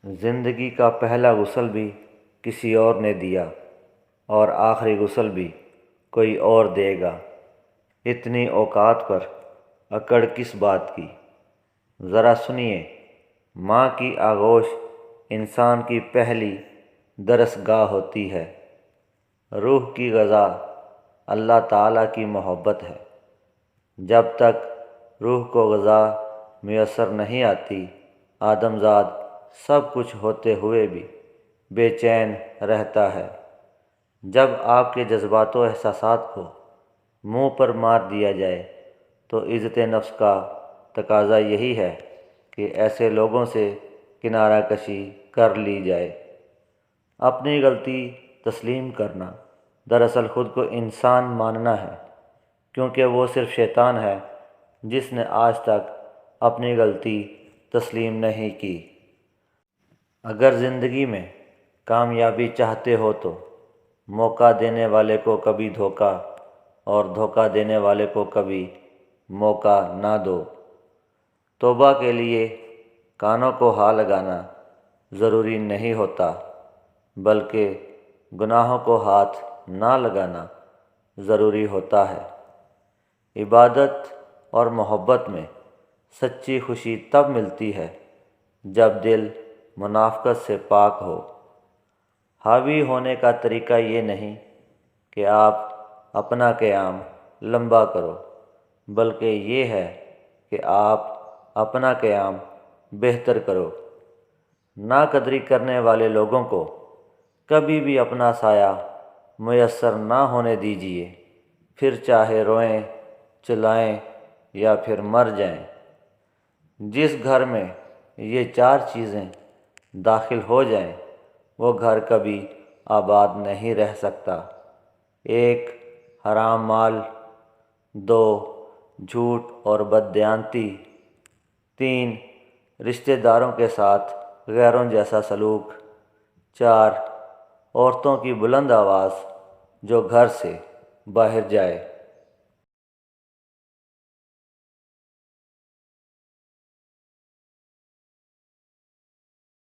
زندگی کا پہلا غسل بھی کسی اور نے دیا اور آخری غسل بھی کوئی اور دے گا۔ اتنی اوقات پر اکڑ کس بات کی؟ ذرا سنیے، ماں کی آغوش انسان کی پہلی درس گاہ ہوتی ہے۔ روح کی غذا اللہ تعالیٰ کی محبت ہے۔ جب تک روح کو غذا میسر نہیں آتی، آدمزاد سب کچھ ہوتے ہوئے بھی بے چین رہتا ہے۔ جب آپ کے جذبات و احساسات کو منہ پر مار دیا جائے تو عزت نفس کا تقاضا یہی ہے کہ ایسے لوگوں سے کنارہ کشی کر لی جائے۔ اپنی غلطی تسلیم کرنا دراصل خود کو انسان ماننا ہے، کیونکہ وہ صرف شیطان ہے جس نے آج تک اپنی غلطی تسلیم نہیں کی۔ اگر زندگی میں کامیابی چاہتے ہو تو موقع دینے والے کو کبھی دھوکہ اور دھوکہ دینے والے کو کبھی موقع نہ دو۔ توبہ کے لیے کانوں کو ہا لگانا ضروری نہیں ہوتا، بلکہ گناہوں کو ہاتھ نہ لگانا ضروری ہوتا ہے۔ عبادت اور محبت میں سچی خوشی تب ملتی ہے جب دل منافقت سے پاک ہو۔ حاوی ہونے کا طریقہ یہ نہیں کہ آپ اپنا قیام لمبا کرو، بلکہ یہ ہے کہ آپ اپنا قیام بہتر کرو۔ ناقدری کرنے والے لوگوں کو کبھی بھی اپنا سایہ میسر نہ ہونے دیجیے، پھر چاہے روئیں، چلائیں یا پھر مر جائیں۔ جس گھر میں یہ چار چیزیں داخل ہو جائیں وہ گھر کبھی آباد نہیں رہ سکتا۔ 1 حرام مال، 2 جھوٹ اور بددیانتی، 3 رشتہ داروں کے ساتھ غیروں جیسا سلوک، 4 عورتوں کی بلند آواز جو گھر سے باہر جائے۔